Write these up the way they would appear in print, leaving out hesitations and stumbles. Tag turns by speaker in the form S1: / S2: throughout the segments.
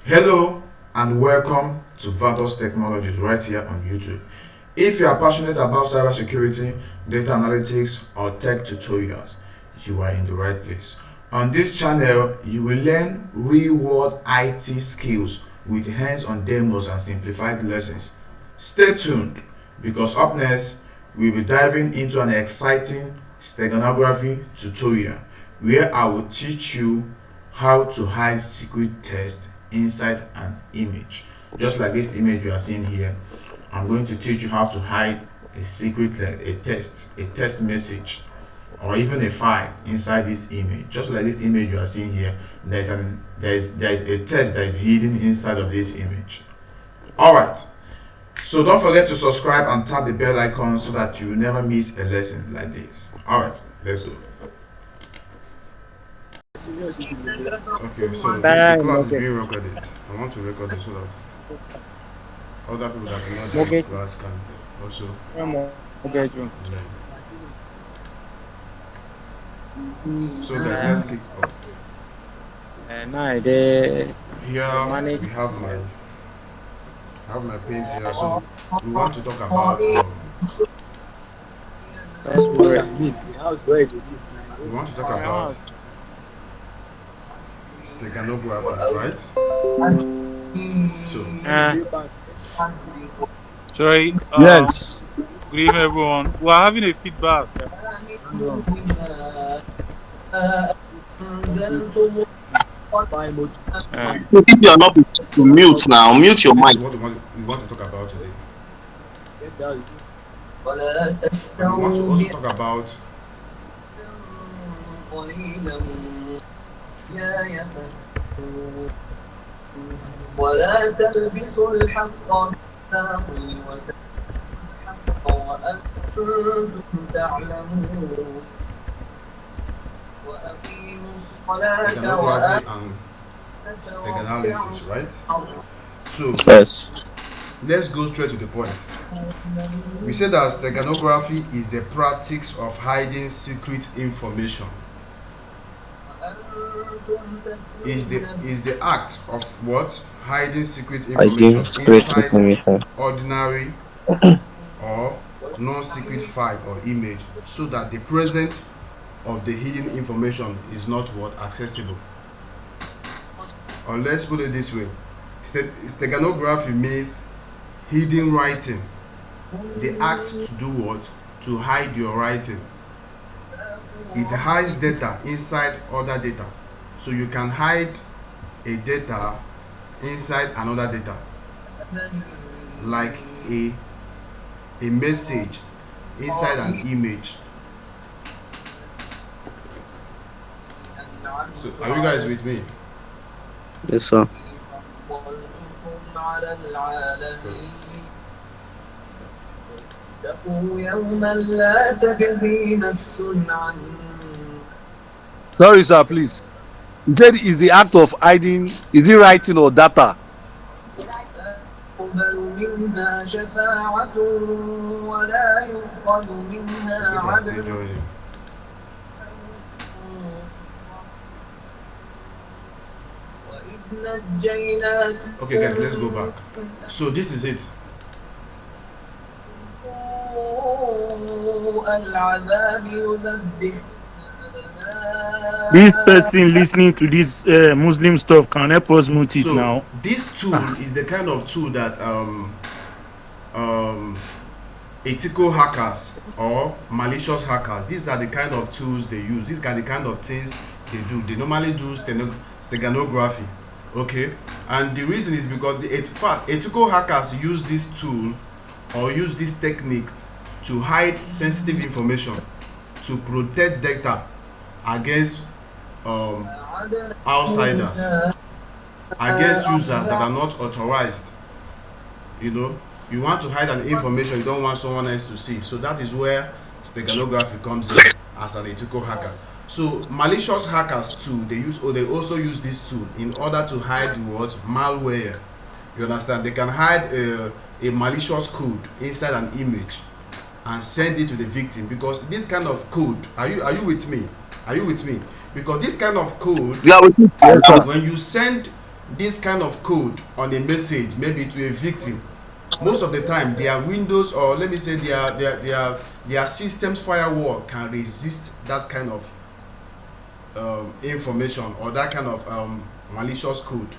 S1: Hello and welcome to Vathos Technologies right here on YouTube. If you are passionate about cybersecurity, data analytics, or tech tutorials, you are in the right place. On this channel, you will learn real-world IT skills with hands-on demos and simplified lessons. Stay tuned because up next, we'll be diving into an exciting steganography tutorial where I will teach you how to hide secret text inside an image. Just like this image you are seeing here, I'm going to teach you how to hide a secret, a text message, or even a file inside this image. Just like this image you are seeing here, there is a text that is hidden inside of this image. All right. So don't forget to subscribe and tap the bell icon so that you will never miss a lesson like this. All right, let's go. Okay, so the
S2: Time,
S1: class is
S2: okay.
S1: being recorded. I want to record it so that other people that cannot join the
S2: Okay.
S1: class can also
S2: Okay, Joe.
S1: learn. So guys, let's kick off.
S2: And now they
S1: Here
S2: manage.
S1: we have my paint here. So we want to talk about
S2: That's correct.
S1: we want to talk
S2: My
S1: about
S2: house.
S1: steganography, right? So
S2: Uh,
S3: Sorry,
S2: yes.
S3: good evening, everyone. We're having a feedback. Condone.
S2: Uh,
S4: If you're not to mute now, mute your
S1: so this
S4: mic.
S1: is what we want to talk about today. And we want to also talk about
S5: ولا تلبسوا الحق بالباطل وتكتموا الحق وأنتم تعلمون وأقيموا الصلاة
S1: steganography
S5: وآتوا
S1: and
S5: الزكاة
S1: analysis, right? So
S4: Yes.
S1: let's go straight to the point. We said that steganography is the practice of hiding secret information. Is the act of what? Hiding secret information
S4: Hiding secret
S1: inside
S4: information.
S1: ordinary or non-secret file or image so that the present of the hidden information is not what? Accessible. Or let's put it this way. Steganography means hidden writing. The act to do what? To hide your writing. It hides data inside other data. So you can hide a data inside another data. Like a message inside an image. So are you guys with me?
S4: Yes, sir.
S5: على العالمين اتقوا يوما لا تجزي نفس عن
S6: Sorry, sir, please. He said, is the act of hiding, is it writing or data?
S5: يقبل منها شفاعة ولا يؤخذ منها
S1: People are still
S5: عدل
S1: joining.
S5: وإذ نجيناكم
S1: Okay, guys, let's go back. So this is it.
S5: سوء العذاب يذبح
S3: This person listening to this Muslim stuff can help us mute it
S1: So
S3: now.
S1: this tool is the kind of tool that um, ethical hackers or malicious hackers, these are the kind of tools they use. These are the kind of things they do. They normally do steganography. Okay, and the reason is because in fact ethical hackers use this tool or use these techniques to hide sensitive information, to protect data against outsiders, against users that are not authorized. You know, you want to hide an information you don't want someone else to see. So that is where steganography comes in as an ethical hacker. So malicious hackers too, they also use this tool in order to hide what? Malware. You understand? They can hide a malicious code inside an image and send it to the victim, because this kind of code, are you with me? Are you with me? Because this kind of code,
S4: Yeah, with you. Yes, sir.
S1: when you send this kind of code on a message, maybe to a victim, most of the time their windows, or let me say their systems firewall can resist that kind of information or that kind of malicious code.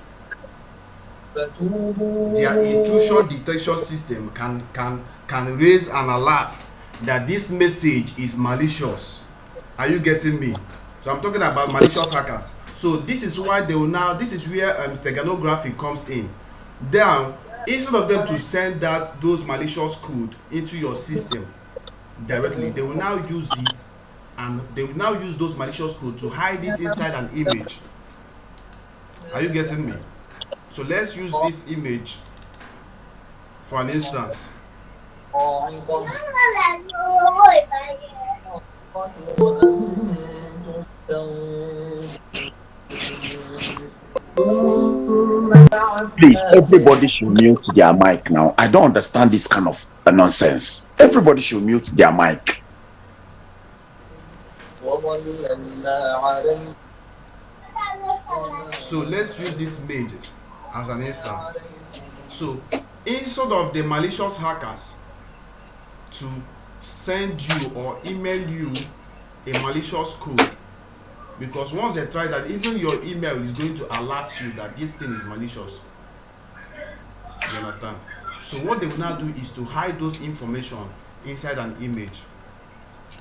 S1: Their intrusion detection system can raise an alert that this message is malicious. Are you getting me? So I'm talking about malicious hackers. So this is why they will now, this is where steganography comes in. Then instead of them to send those malicious code into your system directly, they will now use it, and they will now use those malicious code to hide it inside an image. Are you getting me? So let's use this image for an instance.
S7: Please, everybody should mute their mic now. I don't understand this kind of nonsense. Everybody should mute their mic.
S1: So let's use this image as an instance. So instead of the malicious hackers to send you or email you a malicious code, because once they try that, even your email is going to alert you that this thing is malicious. You understand? So what they will now do is to hide those information inside an image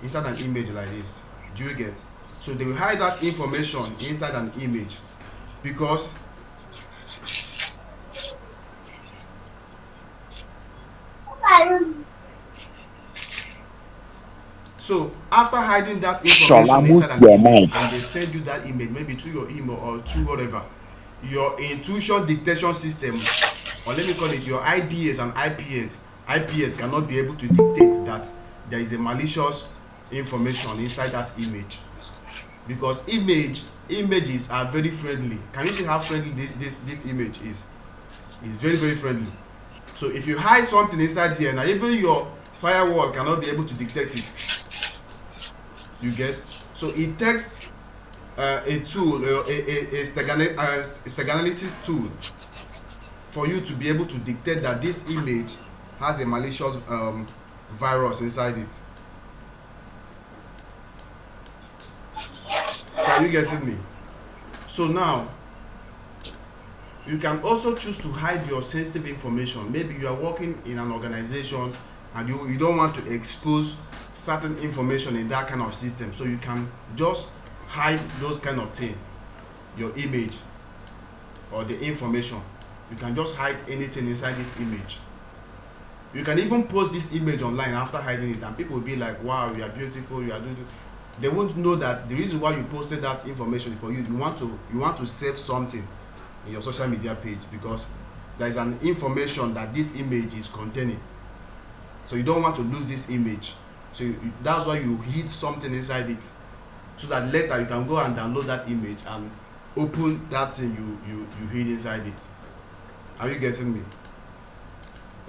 S1: like this. Do you get? So they will hide that information inside an image, because so after hiding that information inside an image, and they send you that image maybe through your email or through whatever, your intrusion detection system, or let me call it your IDS and IPS cannot be able to dictate that there is a malicious information inside that image, because images are very friendly. Can you see how friendly this image is? It's very, very friendly. So if you hide something inside here, now even your firewall cannot be able to detect it. You get? So it takes a tool, a Steganography tool, for you to be able to detect that this image has a malicious virus inside it. So are you getting me? So now you can also choose to hide your sensitive information. Maybe you are working in an organization and you don't want to expose certain information in that kind of system, so you can just hide those kind of things, your image or the information. You can just hide anything inside this image. You can even post this image online after hiding it, and people will be like, wow, you are beautiful, you are doing it. They won't know that the reason why you posted that information for you want to save something in your social media page, because there is an information that this image is containing, so you don't want to lose this image. So that's why you hid something inside it, so that later you can go and download that image and open that thing you hid inside it. Are you getting me?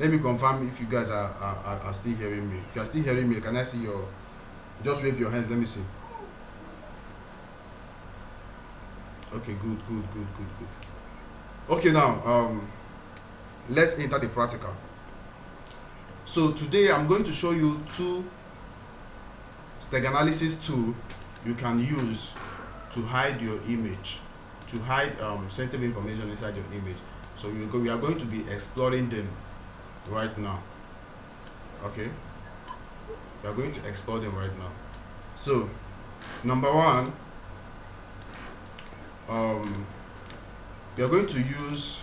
S1: Let me confirm if you guys are still hearing me. If you are still hearing me, can I see your, just wave your hands, let me see. Okay, good. Okay, now let's enter the practical. So today I'm going to show you two Steganography tools you can use to hide your image, to hide sensitive information inside your image. So we are going to be exploring them right now. Okay, we are going to explore them right now. So number one, we are going to use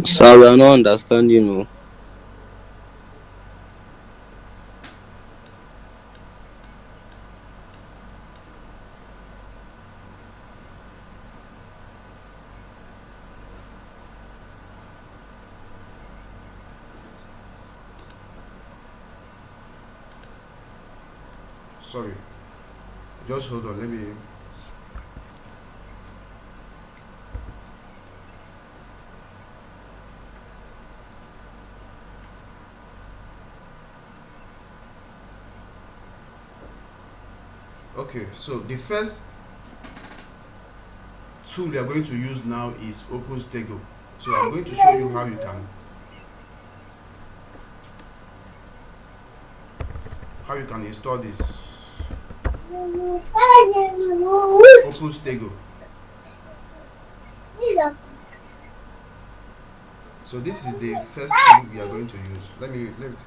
S4: Sir, we are not understanding you.
S1: Sorry, just hold on. Let me. Okay, so the first tool we are going to use now is OpenStego. So I'm going to show you how you can install this OpenStego. So this is the first tool we are going to use. Let me open it.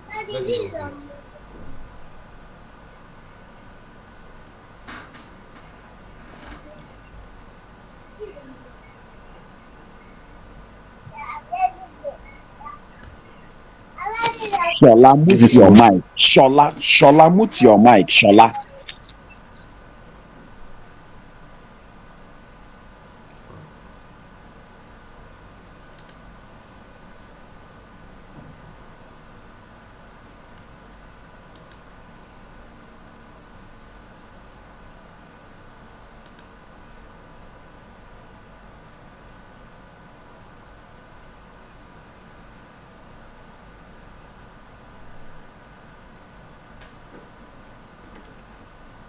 S7: Shola, mute your mic. Shola, mute your mic. Shola.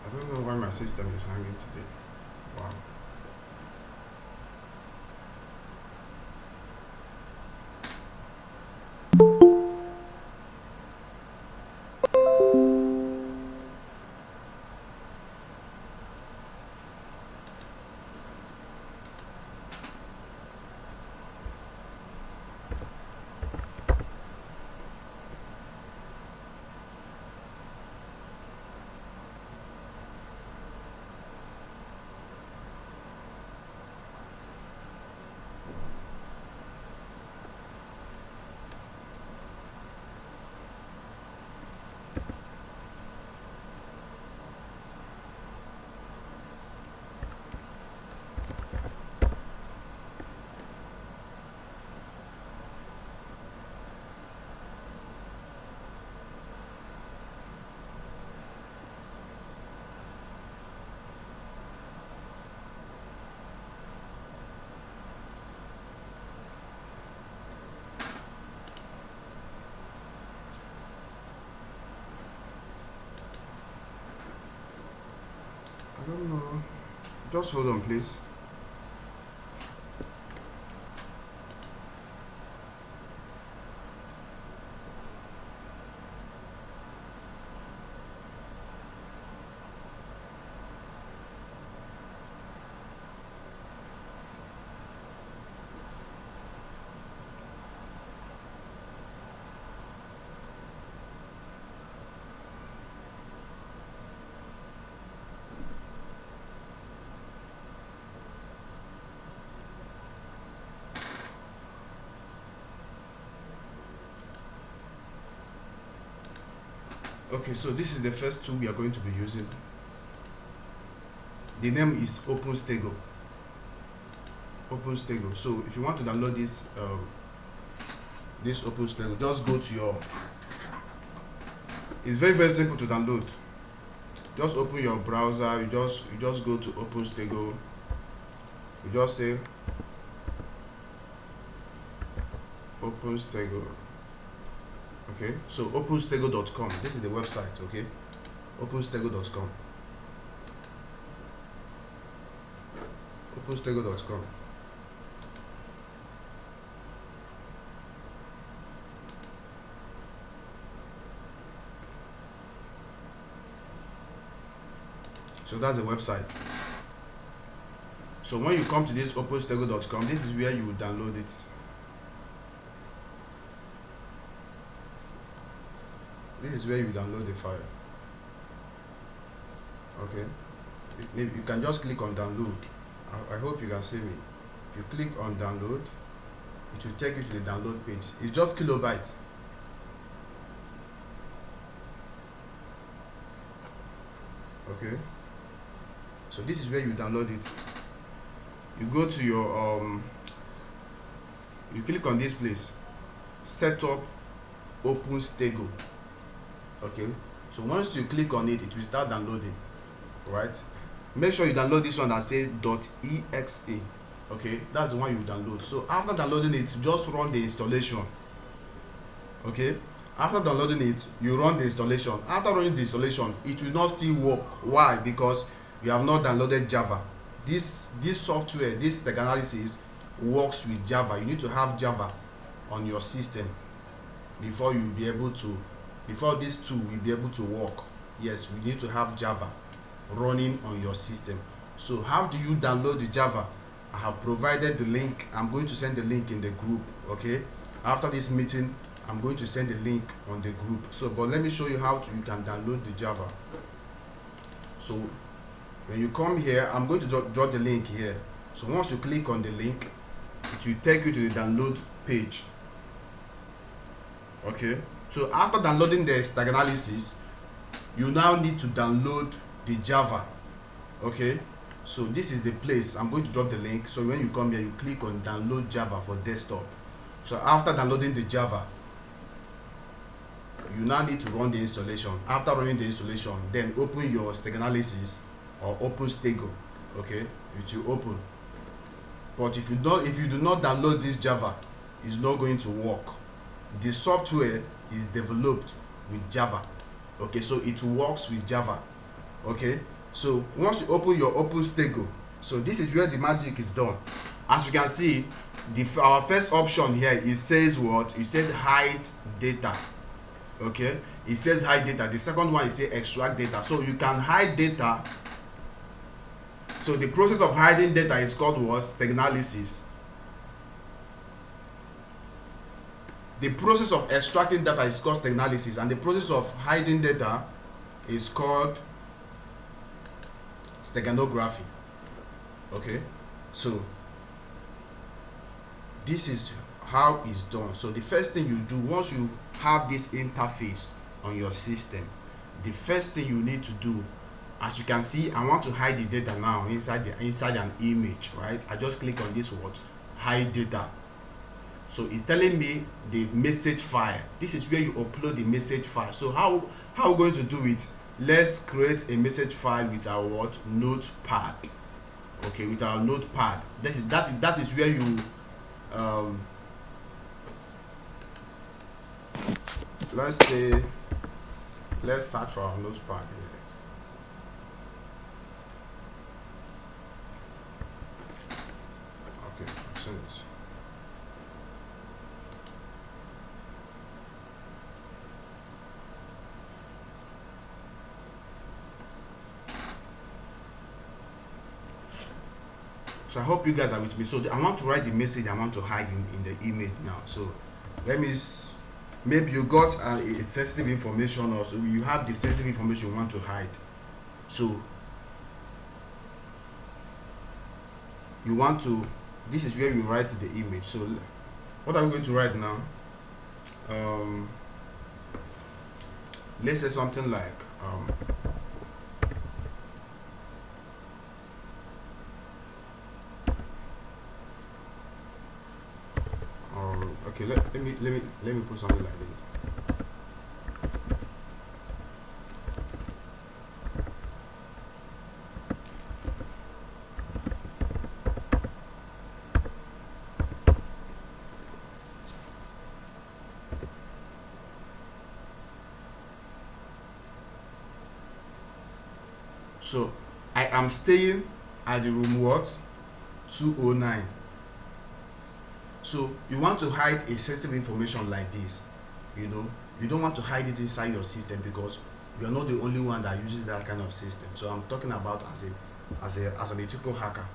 S1: I don't know why my system is hanging today. Wow. I don't know. Just hold on, please. Okay, so this is the first tool we are going to be using. The name is OpenStego. OpenStego. So if you want to download this OpenStego, just go to your. It's very simple to download. Just open your browser. You just go to OpenStego. You just say OpenStego. Okay, so openstego.com. This is the website. Okay, openstego.com. openstego.com. So that's the website. So when you come to this openstego.com, this is where you will download it. This is where you download the file. Okay, you can just click on download. I hope you can see me. If you click on download, it will take you to the download page. It's just kilobyte. Okay, so this is where you download it. You go to your you click on this place, setup OpenStego. Okay, So once you click on it, it will start downloading, right? Make sure you download this one that says .exe. Okay, that's the one you download. So after downloading it, just run the installation. Okay, after downloading it, you run the installation. After running the installation, it will not still work. Why? Because you have not downloaded Java. This software, this analysis works with Java. You need to have Java on your system before you be able to, before this tool will be able to work. Yes, we need to have Java running on your system. So how do you download the Java? I have provided the link. I'm going to send the link in the group. Okay, after this meeting, I'm going to send the link on the group. So but let me show you how you can download the Java. So when you come here, I'm going to drop the link here. So once you click on the link, it will take you to the download page. Okay, so after downloading the stack analysis, you now need to download the Java. Okay, so this is the place. I'm going to drop the link. So when you come here, you click on download Java for desktop. So after downloading the Java, you now need to run the installation. After running the installation, then open your stack analysis or open Stego. Okay, it will open. But if you do not download this Java, it's not going to work. The software is developed with Java. Okay, so it works with Java. Okay, so once you open your open Stego, so this is where the magic is done. As you can see, our first option here, it says what? It says hide data. Okay, it says hide data. The second one is say extract data. So you can hide data. So the process of hiding data is called what? Steganography. The process of extracting data is called steganography, and the process of hiding data is called steganography. Okay, so this is how it's done. So the first thing you do, once you have this interface on your system, the first thing you need to do, as you can see, I want to hide the data now inside an image, right? I just click on this word, hide data. So it's telling me the message file. This is where you upload the message file. So how we're going to do it? Let's create a message file with our what? Notepad. Okay, with our notepad. That is where you let's search for our notepad here. Okay, I've seen it. So I hope you guys are with me. So I want to write the message I want to hide in the image now. So let me, maybe you got a sensitive information, or so you have the sensitive information you want to hide. So you want to, this is where you write the image. So what are we going to write now? Let's say something like okay, let me put something like this. So I am staying at the room what? 209. So you want to hide a sensitive information like this, you know, you don't want to hide it inside your system because you are not the only one that uses that kind of system. So I'm talking about as an ethical hacker.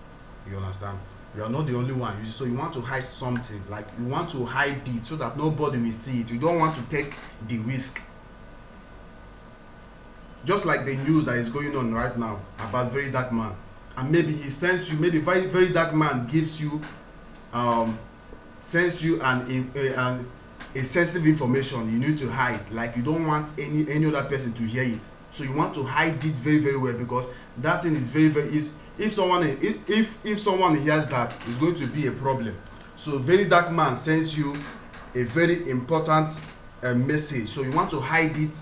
S1: You understand? You are not the only one. So you want to hide something, like you want to hide it so that nobody will see it. You don't want to take the risk. Just like the news that is going on right now about very dark man, and maybe he sends you, maybe very very dark man gives you sends you an a sensitive information you need to hide, like you don't want any other person to hear it. So you want to hide it very very well, because that thing is very very easy. If someone hears that, it's going to be a problem. So very dark man sends you a very important message, so you want to hide it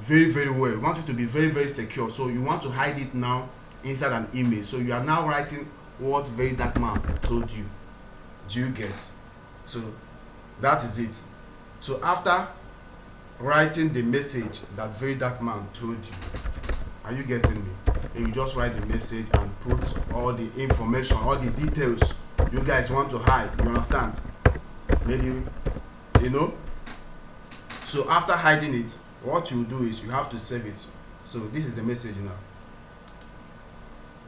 S1: very very well. You want it to be very very secure. So you want to hide it now inside an image. So you are now writing what very dark man told you. Do you get? So that is it. So after writing the message that very dark man told you, are you getting me? And you just write the message and put all the information, all the details you guys want to hide. You understand? Maybe, you know. So after hiding it, what you do is you have to save it. So this is the message now.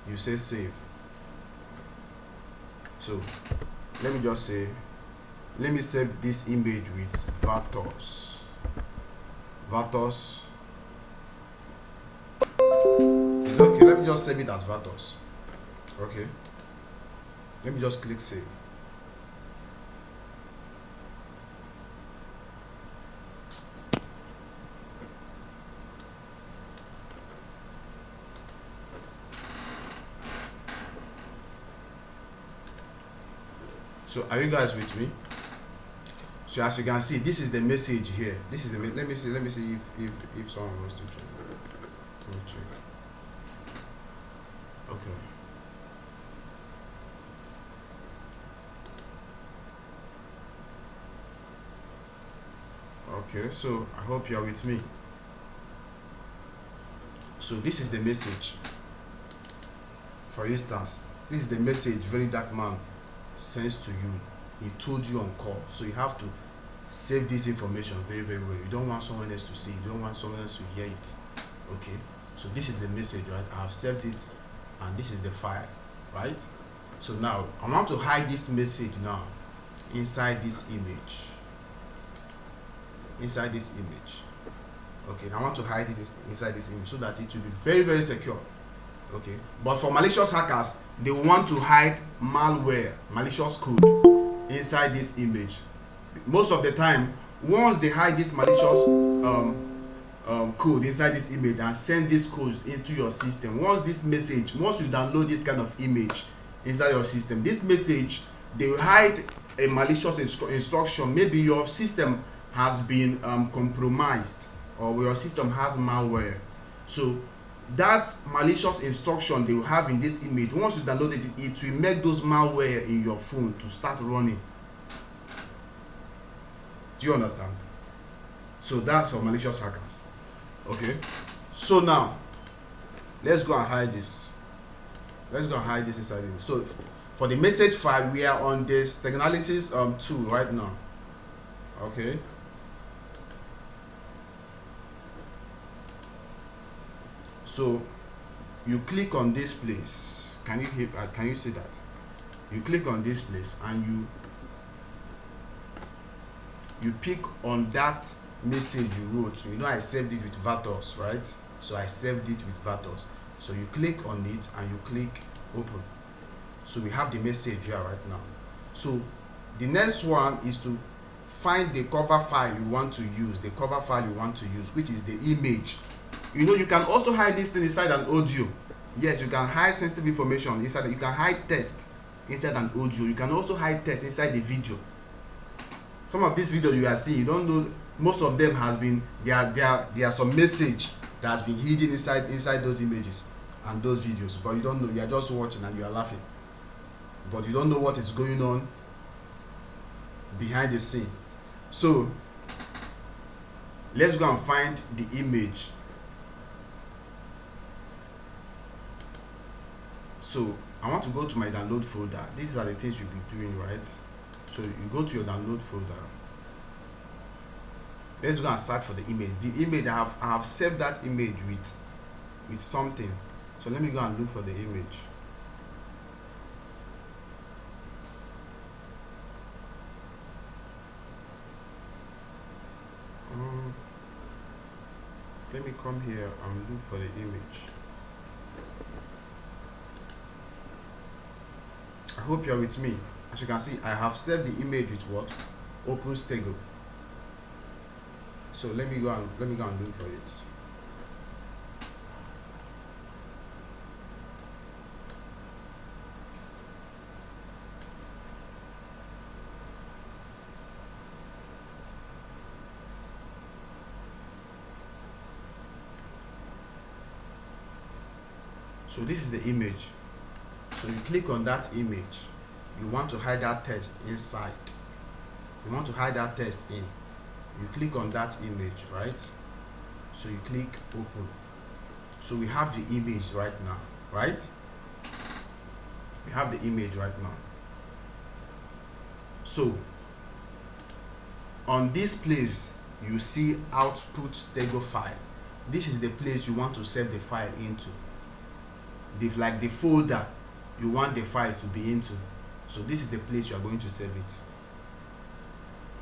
S1: You say save. So let me just say, let me save this image with Vathos. Vathos. It's okay. Let me just save it as Vathos. Okay. Let me just click save. So are you guys with me? So as you can see, this is the message here. This is the let me see if someone wants to check. Let me check. Okay. Okay, so I hope you are with me. So this is the message. For instance, this is the message very dark man sends to you. He told you on call. So you have to save this information very very well. You don't want someone else to see. You don't want someone else to hear it. Okay. So this is the message, right? I have saved it, and this is the file, right? So now I want to hide this message now inside this image. Inside this image. Okay, I want to hide it inside this image so that it will be very very secure. Okay, but for malicious hackers, they want to hide malware, malicious code inside this image. Most of the time, once they hide this malicious code inside this image and send this code into your system, once you download this kind of image inside your system, this message, they will hide a malicious instruction. Maybe your system has been compromised, or your system has malware. So that malicious instruction they will have in this image, once you download it, it will make those malware in your phone to start running. Do you understand? So that's for malicious hackers. Okay, so now let's go and hide this. Let's go and hide this inside it. So for the message file, we are on the Steganography 2 right now. Okay. So you click on this place. Can you see that? You click on this place and you pick on that message you wrote. So you know I saved it with Vathos, right? So I saved it with Vathos. So you click on it and you click open. So we have the message here right now. So the next one is to find the cover file you want to use, which is the image. You know, you can also hide this thing inside an audio. Yes, you can hide sensitive information inside. You can hide text inside an audio. You can also hide text inside the video. Some of these videos you are seeing, you don't know, most of them has been there are some message that has been hidden inside those images and those videos, but you don't know. You are just watching and you are laughing, but you don't know what is going on behind the scene. So let's go and find the image. So I want to go to my download folder. These are the things you'll be doing, right? So you go to your download folder. Let's go and search for the image. The image I have saved that image with something. So let me go and look for the image. Let me come here and look for the image. I hope you're with me. As you can see, I have saved the image with what? OpenStego. So let me go and look for it. So this is the image. So you click on that image. You want to hide that text inside. You want to hide that text in. You click on that image, right? So you click open. So we have the image right now, right? We have the image right now. So on this place you see output stego file. This is the place you want to save the file into. Like the folder you want the file to be into. So this is the place you are going to save it.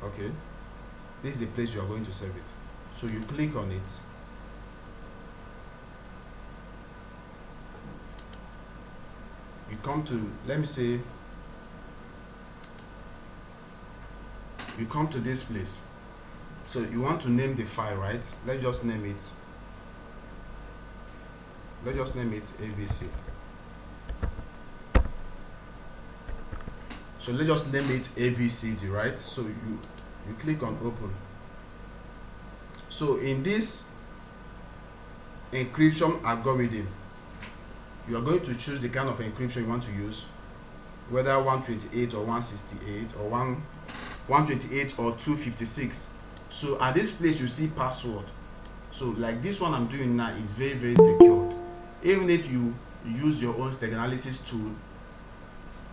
S1: Okay, this is the place you are going to save it. So you click on it. You come to, let me say, you come to this place. So you want to name the file, right? Let's just name it. Let's just name it ABC. So let's just name it ABCD, right? So you click on open. So in this encryption algorithm, you are going to choose the kind of encryption you want to use, whether 128 or 168 or 128 or 256. So at this place you see password. So like this one I'm doing now is very, very secured. Even if you use your own Steganography tool,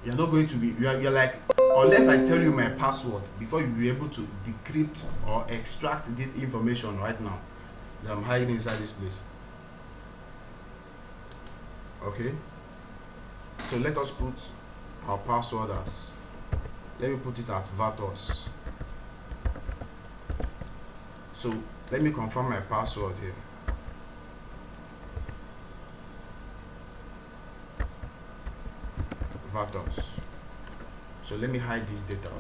S1: you're not going to be, you're like, unless I tell you my password before you'll be able to decrypt or extract this information right now that I'm hiding inside this place. Okay, so let us put our password as, let me put it at Vathos. So let me confirm my password here. Vathos. So let me hide this data.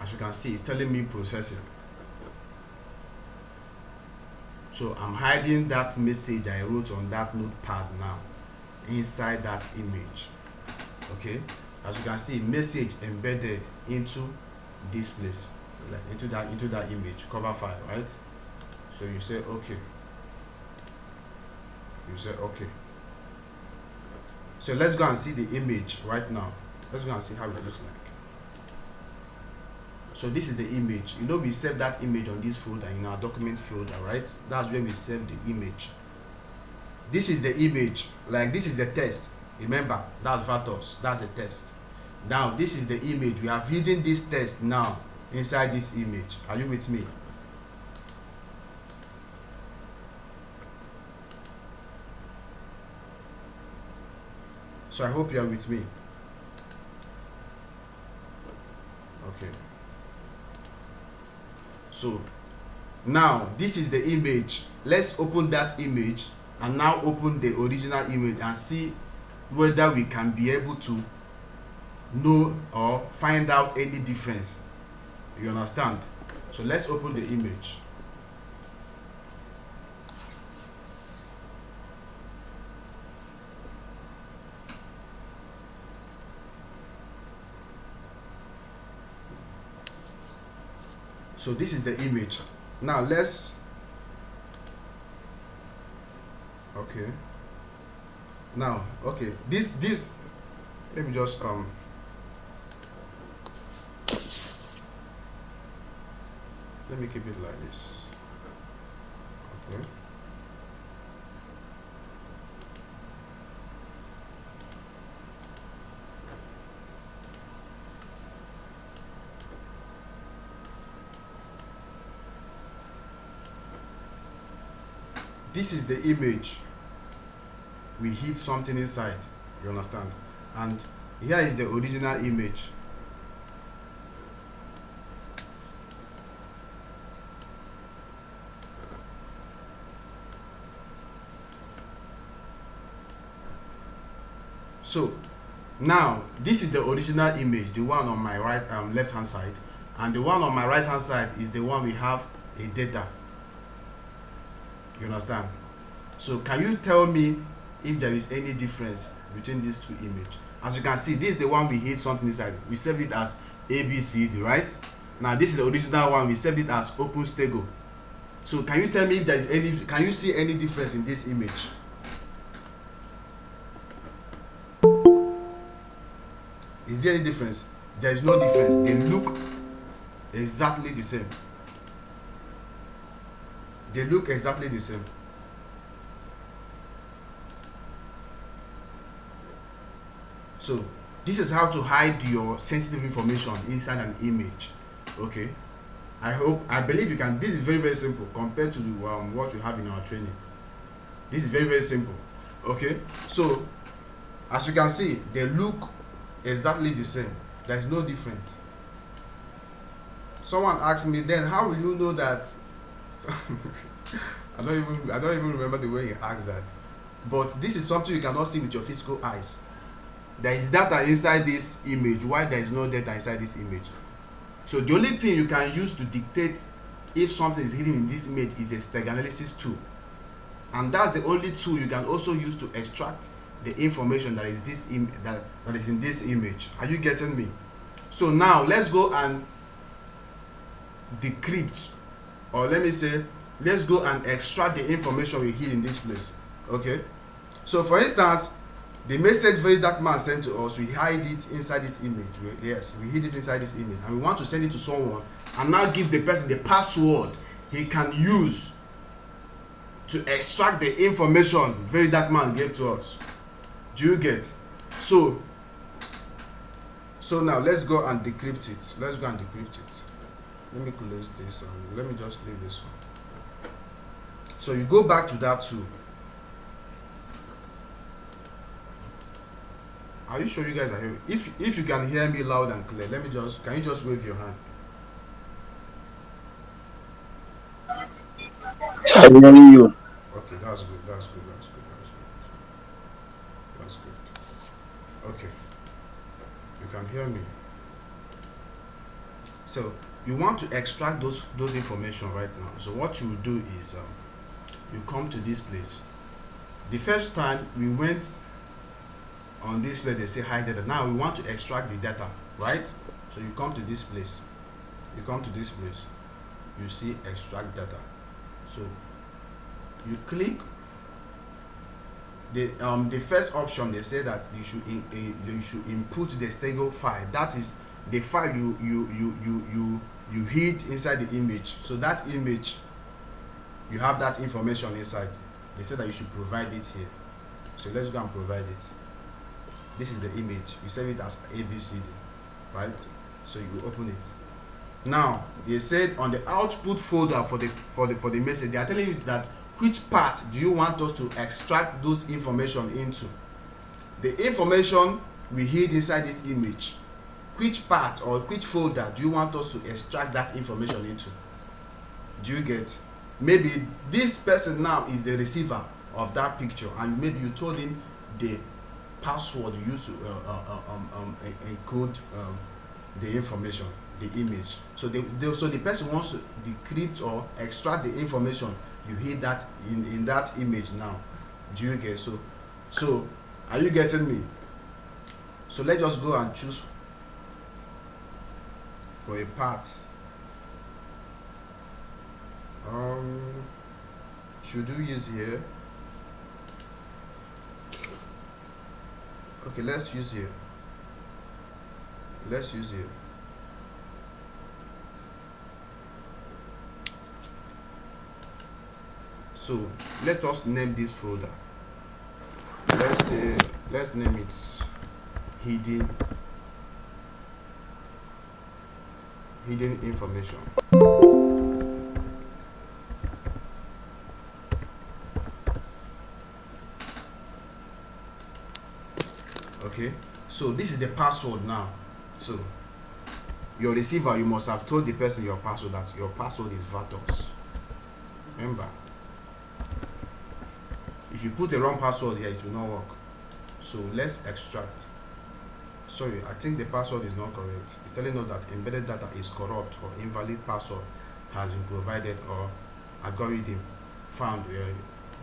S1: As you can see, it's telling me processing. So I'm hiding that message I wrote on that notepad now inside that image. Okay, as you can see, message embedded into this place, like into that image cover file, right? So you say okay. You say okay. So let's go and see the image right now. Let's go and see how it looks like. So this is the image. You know, we save that image on this folder, in our document folder, right? That's where we save the image. This is the image. Like this is the test. Remember, that's Vathos. That's a test. Now this is the image. We have hidden this test now inside this image. Are you with me? So I hope you are with me. Okay. So now this is the image. Let's open that image and now open the original image and see whether we can be able to know or find out any difference. You understand? So let's open the image. So this is the image. Now let's, okay. Now, okay, this, let me just, let me keep it like this. Okay. This is the image. We hid something inside, you understand? And here is the original image. So now this is the original image, the one on my right left hand side, and the one on my right hand side is the one we have a data. You understand? So can you tell me if there is any difference between these two images? As you can see, this is the one we hid something inside. We saved it as ABCD, right? Now this is the original one. We saved it as OpenStego. So can you tell me if there is any? Can you see any difference in this image? Is there any difference? There is no difference. They look exactly the same. They look exactly the same. So this is how to hide your sensitive information inside an image. Okay, I believe you can. This is very, very simple compared to the what we have in our training. This is very, very simple. Okay, so as you can see, they look exactly the same. There is no difference. Someone asked me, then how will you know that? I don't even remember the way he asked that. But this is something you cannot see with your physical eyes. There is data inside this image. Why there is no data inside this image? So the only thing you can use to dictate if something is hidden in this image is a Steganography tool, and that's the only tool you can also use to extract the information that is that is in this image. Are you getting me? So now let's go and decrypt, or let me say, let's go and extract the information we hid in this place. Okay, so for instance, the message very dark man sent to us, we hide it inside this image. Yes, we hid it inside this image, and we want to send it to someone and now give the person the password he can use to extract the information very dark man gave to us. Do you get? So now let's go and decrypt it. Let's go and decrypt it. Let me close this and let me just leave this one. So you go back to that tool. Are you sure you guys are hearing? If you can hear me loud and clear, can you just wave your hand?
S4: I'm hearing you.
S1: Okay, that's good. Okay, you can hear me. So you want to extract those information right now. So what you will do is you come to this place. The first time we went on this place, they say hide data. Now we want to extract the data, right? So you come to this place. You see extract data. So you click the first option. They say that you should input the Stego file. That is the file you hid inside the image. So that image, you have that information inside. They say that you should provide it here. So let's go and provide it. This is the image. You save it as ABCD, right? So you will open it. Now they said on the output folder for the message, they are telling you that which part do you want us to extract those information into. The information we hid inside this image, which part or which folder do you want us to extract that information into? Do you get? Maybe this person now is the receiver of that picture, and maybe you told him the password you use to encode the information, the image. So the person wants to decrypt or extract the information you hid that in that image now. Do you get? So are you getting me? So let's just go and choose for a part. Should we use here? Okay, let's use here. So let us name this folder. Let's name it hidden information. Okay, so this is the password now. So your receiver, you must have told the person your password, that your password is Vathos. Remember, if you put a wrong password here, it will not work. So let's extract. Sorry, I think the password is not correct. It's telling us that embedded data is corrupt or invalid password has been provided or algorithm found,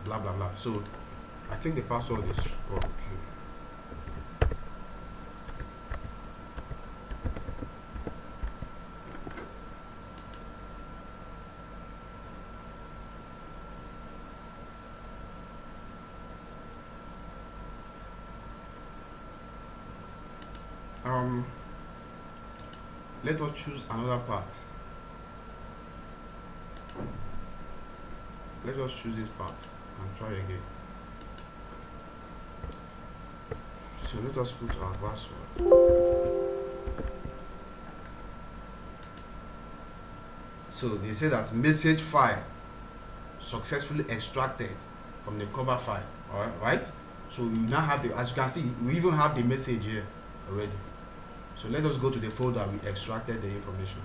S1: blah blah blah. So I think the password is okay. Let us choose another part. Let us choose this part and try again. So let us put our password. So they say that message file successfully extracted from the cover file. All right. So we now have the, as you can see, we even have the message here already. So let us go to the folder we extracted the information.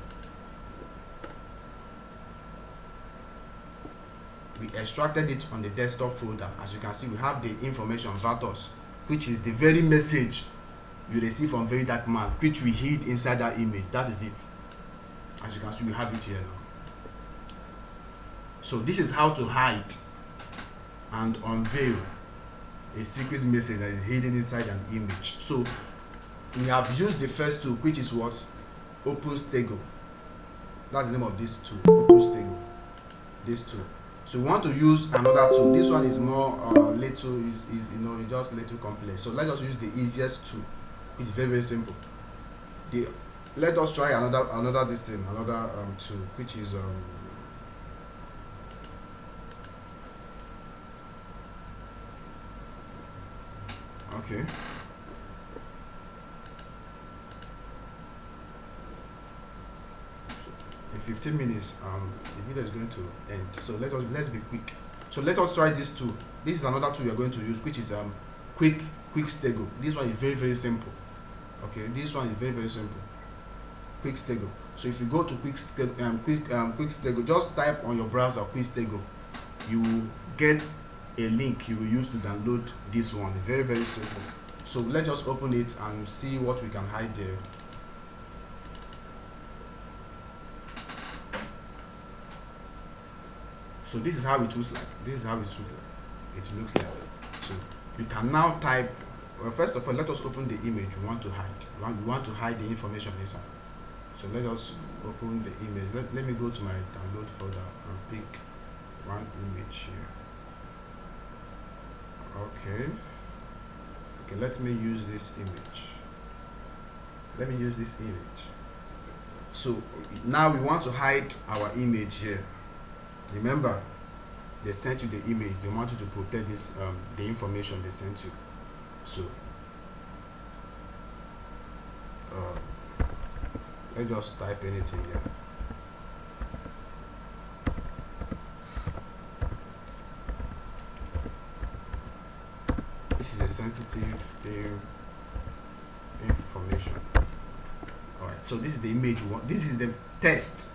S1: We extracted it on the desktop folder. As you can see, we have the information Vathos, which is the very message you receive from Very Dark Man, which we hid inside that image. That is it. As you can see, we have it here now. So this is how to hide and unveil a secret message that is hidden inside an image. So we have used the first tool, which is what? OpenStego. That's the name of this tool, OpenStego. This tool. So we want to use another tool. This one is more little, is just little complex. So let us use the easiest tool. It's very simple. Let us try another tool, which is okay. In 15 minutes, the video is going to end. So let's be quick. So let us try this tool. This is another tool we are going to use, which is quick Stego. This one is very simple. Okay, this one is very simple. Quick Stego. So if you go to quick Stego, just type on your browser quick Stego. You will get a link you will use to download this one. Very simple. So let's just open it and see what we can hide there. So this is how it looks like. It looks like. So you can now type. Well, first of all, let us open the image we want to hide. We want to hide the information inside. So let us open the image. Let me go to my download folder and pick one image here. Okay, let me use this image. So now we want to hide our image here. Remember, they sent you the image. They want you to protect this the information they sent you. So let's just type anything here. This is a sensitive information. All right. So this is the image we want. This is the text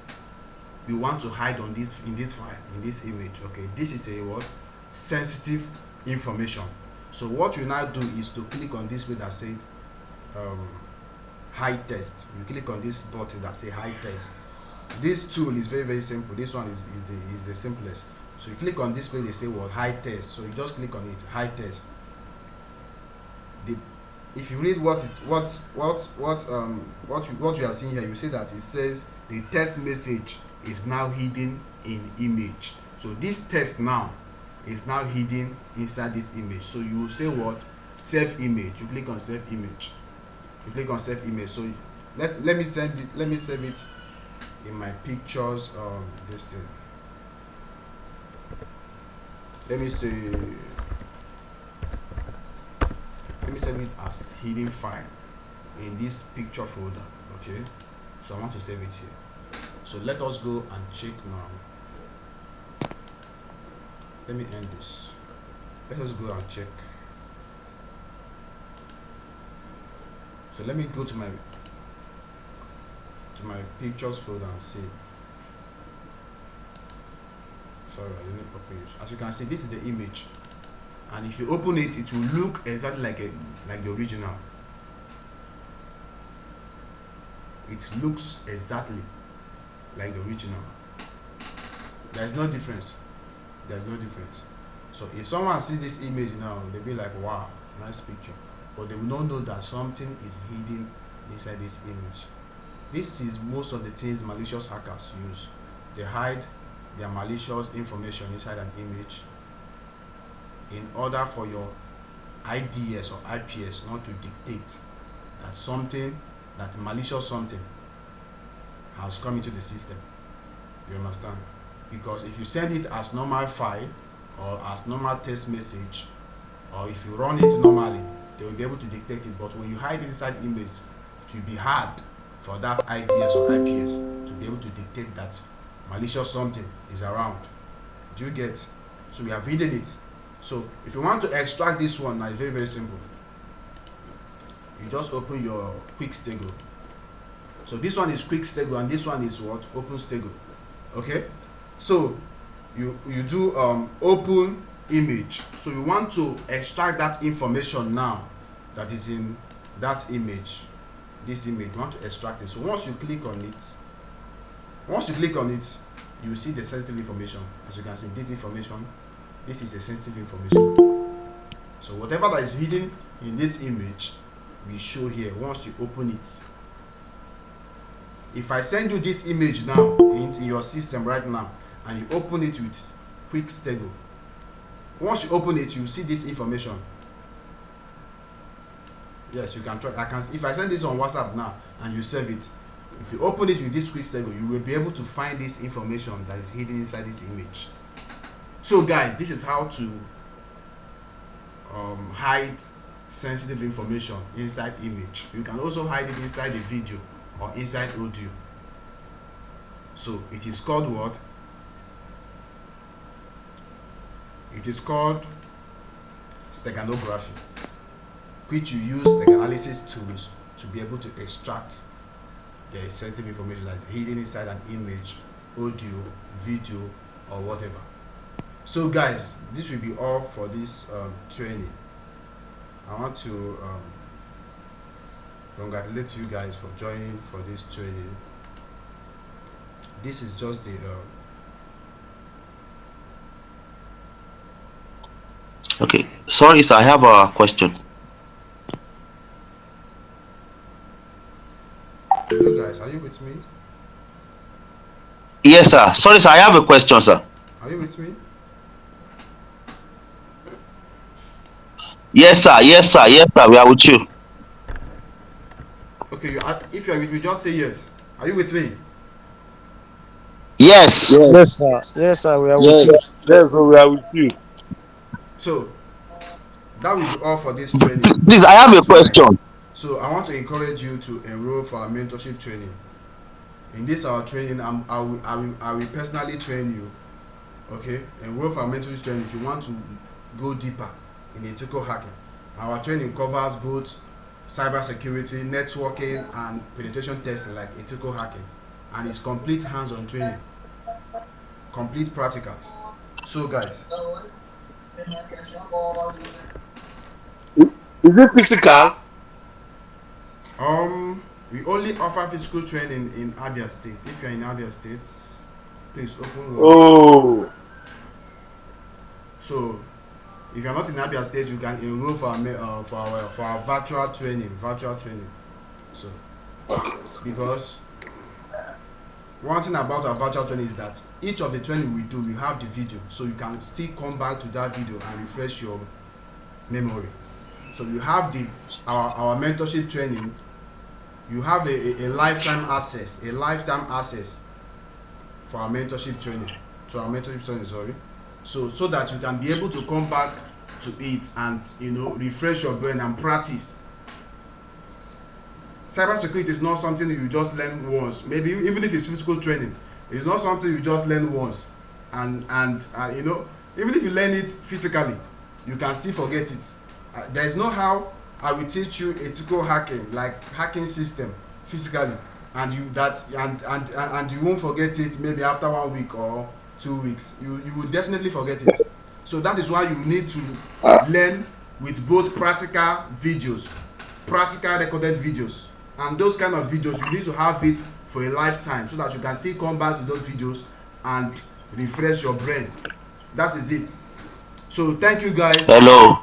S1: we want to hide on this in this file, in this image. Okay, this is a what? Sensitive information. So what you now do is to click on this way that said hide text. You click on this button that say hide text. This tool is very simple. This one is the simplest. So you click on this way, they say what? Hide text. So you just click on it, hide text. If you read what you are seeing here, you see that it says the text message is now hidden in image. So this text now is now hidden inside this image. So you will say what? Save image. You click on save image. So let me save it in my pictures this thing. Let me save it as hidden file in this picture folder. Okay, so I want to save it here. So let us go and check now. Let me end this. Let us go and check. So let me go to my pictures folder and see. Sorry, I didn't open it. As you can see, this is the image, and if you open it, it will look exactly like the original. It looks exactly like the original. There is no difference. So if someone sees this image now, they'll be like, wow, nice picture, but they will not know that something is hidden inside this image. This is most of the things malicious hackers use. They hide their malicious information inside an image in order for your IDS or IPS not to dictate that that something, that malicious something has come into the system. You understand? Because if you send it as normal file or as normal text message, or if you run it normally, they will be able to detect it. But when you hide inside image, it will be hard for that IDS or IPS to be able to detect that malicious something is around. Do you get? So we have hidden it. So if you want to extract this one, now it's very, very simple. You just open your quick stego. So this one is quick stego and this one is what? Open stego. Okay? So you do open image. So you want to extract that information now that is in that image. This image, you want to extract it. So once you click on it, you will see the sensitive information. As you can see, this information, this is a sensitive information. So whatever that is hidden in this image will show here once you open it. If I send you this image now into your system right now and you open it with quick stego, once you open it, you see this information. Yes, you can try. If I send this on WhatsApp now and you save it, if you open it with this quick stego, you will be able to find this information that is hidden inside this image. So guys, this is how to hide sensitive information inside image. You can also hide it inside the video or inside audio. So it is called what? It is called steganography, which you use the analysis tools to be able to extract the sensitive information that is hidden inside an image, audio, video, or whatever. So guys, this will be all for this training. I want to congratulate you guys for joining for this training. This is just the
S8: Okay, sorry, sir, I have a question.
S1: you guys, are you with me?
S8: Yes, sir. Sorry, sir, I have a question, sir.
S1: Are you with me?
S8: Yes, sir. Yes, sir. Yes, sir. We are with you.
S1: Okay, if you are with me, just say yes. Are you with me?
S8: Yes.
S3: Yes, sir. Yes, sir. We are with you.
S6: Yes, bro, we are with you.
S1: So that will be all for this training.
S8: Please, I have a question.
S1: So I want to encourage you to enroll for our mentorship training. In this our training, I will personally train you. Okay, enroll for our mentorship training if you want to go deeper in ethical hacking. Our training covers both cybersecurity, networking, and penetration testing like ethical hacking, and it's complete hands-on training, complete practicals. So guys,
S6: Is it physical?
S1: we only offer physical training in Abia State. If you're in Abia State, please open.
S6: Oh,
S1: So if you're not in Abia State, you can enroll for our virtual training. So because one thing about our virtual training is that each of the training we do, we have the video, so you can still come back to that video and refresh your memory. So you have our mentorship training. You have a lifetime access for our mentorship training. So that you can be able to come back to it and refresh your brain and practice. Cybersecurity is not something you just learn once. Maybe even if it's physical training, it's not something you just learn once, and even if you learn it physically, you can still forget it. There is no how I will teach you ethical hacking, like hacking system physically, and you won't forget it maybe after 1 week or 2 weeks. You will definitely forget it. So that is why you need to learn with both practical videos, practical recorded videos, and those kind of videos you need to have it for a lifetime so that you can still come back to those videos and refresh your brain. That is it. So thank you guys.
S8: Hello.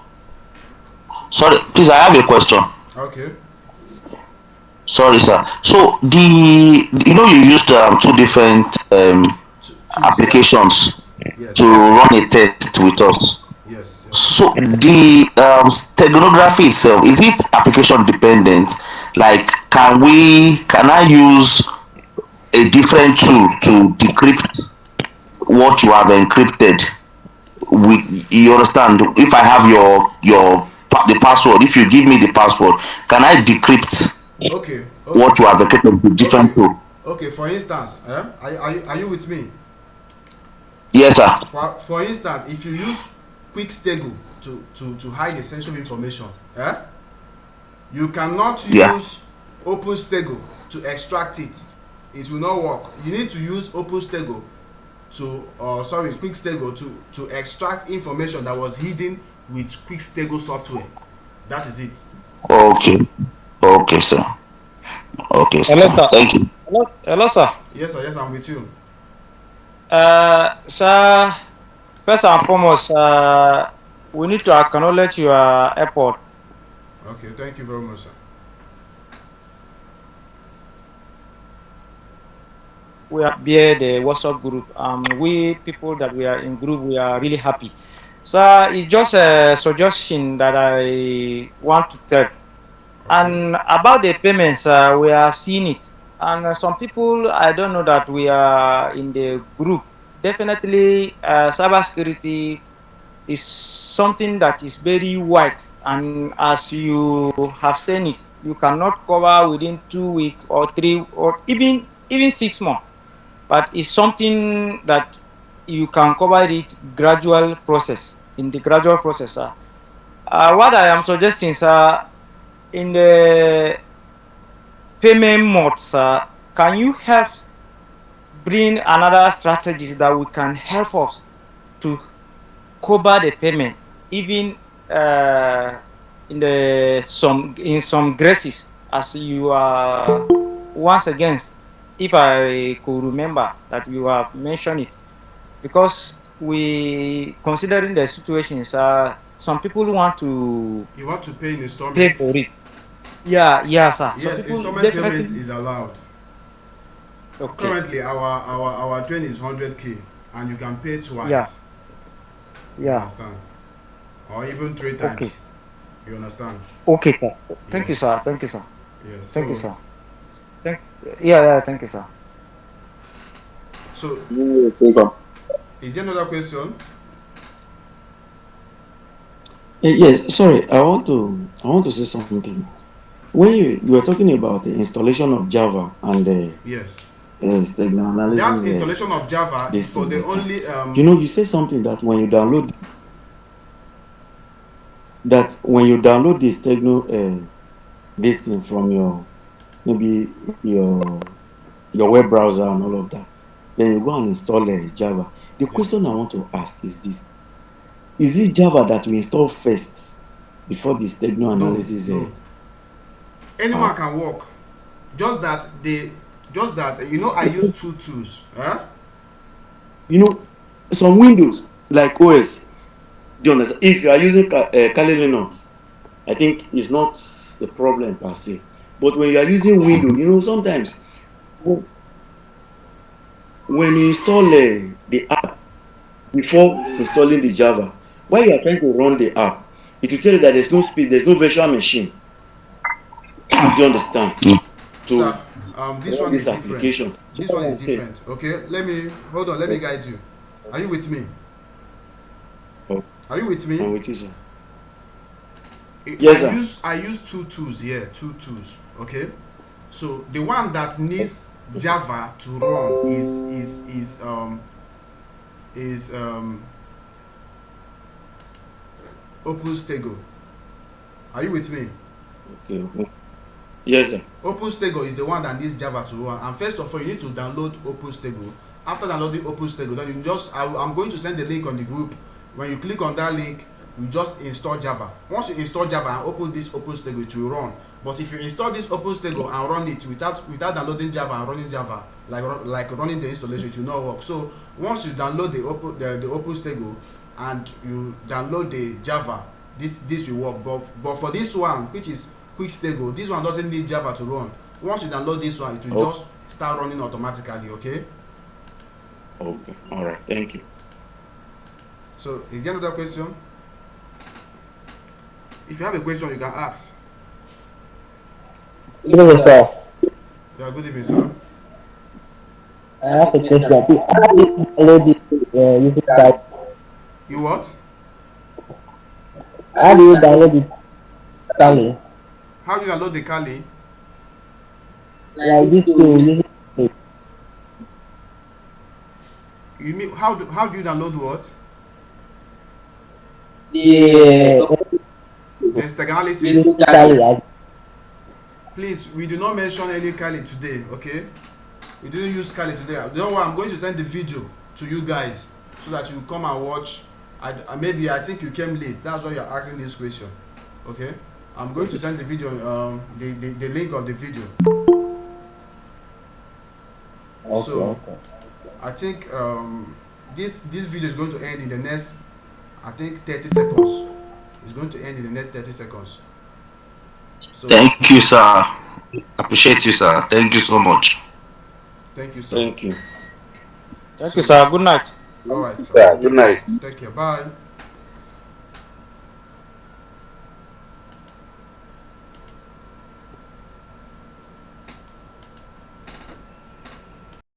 S8: Sorry, please, I have a question.
S1: Okay.
S8: Sorry, sir. So you used two different applications
S1: Yes.
S8: to run a test with us.
S1: Yes.
S8: So the steganography itself, is it application dependent? Like, can I use a different tool to decrypt what you have encrypted? You understand? If I have the password, if you give me the password, can I decrypt
S1: Okay, okay,
S8: what you have encrypted with different
S1: okay,
S8: tool?
S1: okay. For instance, are you with me?
S8: Yes, sir.
S1: For instance, if you use quick stego to hide the sensitive information, you cannot
S8: Yeah.
S1: use open stego to extract it. It will not work. You need to use open stego quick stego to extract information that was hidden with quick stego software. That is it.
S8: Okay. Okay, sir. Okay,
S2: Hello,
S8: sir.
S2: sir.
S8: Thank you.
S2: Hello, sir.
S1: Yes, sir. Yes, I'm with you.
S2: Sir, first and foremost, we need to acknowledge your effort.
S1: Okay, thank you very much, sir.
S2: We are via the WhatsApp group. We people that we are in group, we are really happy. So it's just a suggestion that I want to tell.
S1: Okay.
S2: And about the payments, we have seen it. And some people, I don't know that we are in the group. Definitely, cybersecurity is something that is very wide. And as you have seen it, you cannot cover within 2 weeks or 3 or even 6 months. But it's something that you can cover it gradual process in the gradual process. What I am suggesting, sir, in the payment modes, can you help bring another strategies that we can help us to cover the payment, even in some graces, as you are once again, if I could remember that you have mentioned it, because we considering the situations, some people want to
S1: You want to pay in
S2: pay
S1: installment?
S2: for it. Yeah, yeah, sir. Some
S1: Yes,
S2: people
S1: installment payment
S2: definitely
S1: is allowed.
S2: okay.
S1: Currently, our train is 100K, and you can pay
S2: Yeah,
S1: twice. You
S2: yeah.
S1: understand? Or even three
S2: Okay,
S1: times. You understand?
S2: okay, sir. Thank you,
S1: Yes.
S2: sir. Thank you, sir.
S1: Yes.
S2: Thank you,
S1: So,
S2: sir. Thank. Yeah, yeah. Thank you, sir.
S1: so is there another question?
S9: Yes, sorry, I want to say something. When you are talking about the installation of Java and the
S1: Yes.
S9: signal
S1: That
S9: analysis,
S1: installation of Java is
S9: this
S1: for
S9: thing
S1: the
S9: later.
S1: only
S9: You say something that when you download this this thing from your maybe your web browser and all of that, then you go and install Java. The
S1: yeah.
S9: question I want to ask is this: is it Java that we install first before the signal
S1: No,
S9: analysis
S1: no. Anyone
S9: app?
S1: can work. Just that they just that I use two tools.
S9: You know, some Windows like OS, do you understand? If you are using Kali Linux, I think it's not a problem per se. But when you are using Windows, sometimes when when you install the app before installing the Java, while you are trying to run the app, it will tell you that there's no space, there's no virtual machine. Do you understand?
S1: Sir,
S9: To
S1: this
S9: run
S1: one
S9: this
S1: is different.
S9: application. So
S1: This one
S9: what
S1: is
S9: I'm saying,
S1: different. Okay, let me hold on. Let me guide you. Are you with me?
S9: oh,
S1: Are you with me?
S9: I'm with you, sir.
S1: I
S9: Yes, sir.
S1: use I use two tools here. Two tools. Okay. So the one that needs Java to run is OpenStego. Are you with me?
S9: Okay. Okay. Yes, sir.
S1: OpenStego is the one that needs Java to run. And first of all, you need to download OpenStego. After downloading OpenStego, then you just I'm going to send the link on the group. When you click on that link, you just install Java. Once you install Java and open this OpenStego, it will run. But if you install this OpenStego and run it without downloading Java and running Java, like running the installation, it will not work. So once you download the OpenStego and you download the Java, this will work. But for this one, which is quick stable, this one doesn't need Java to run. Once you download this one, it will
S9: Oh,
S1: just start running automatically. Okay.
S9: okay. All right. Thank you.
S1: So is there another question? If you have a question, you can ask.
S10: Good evening, sir.
S1: Yeah, good evening, sir.
S10: I have a question. Please, how do you download this using Kali?
S1: You what?
S10: How do you download it Kali?
S1: How do you download the Kali?
S10: Like this tool using Kali.
S1: You mean how do you download what?
S10: The
S1: The stack analysis.
S10: using Kali as
S1: Please, we do not mention any Kali today, okay? We didn't use Kali today. Don't worry, I'm going to send the video to you guys so that you come and watch. Maybe I think you came late. That's why you're asking this question. Okay? I'm going to send the video, the link of the video.
S10: okay,
S1: So
S10: okay.
S1: I think this video is going to end in the next, I think 30 seconds. It's going to end in the next 30 seconds. So
S8: Thank you, sir. Appreciate you, sir. Thank you so much.
S1: thank you, sir.
S9: Thank you.
S2: Thank you,
S1: So
S2: sir. Good night.
S1: all right, sir.
S7: Yeah, good night.
S1: Take care. Bye.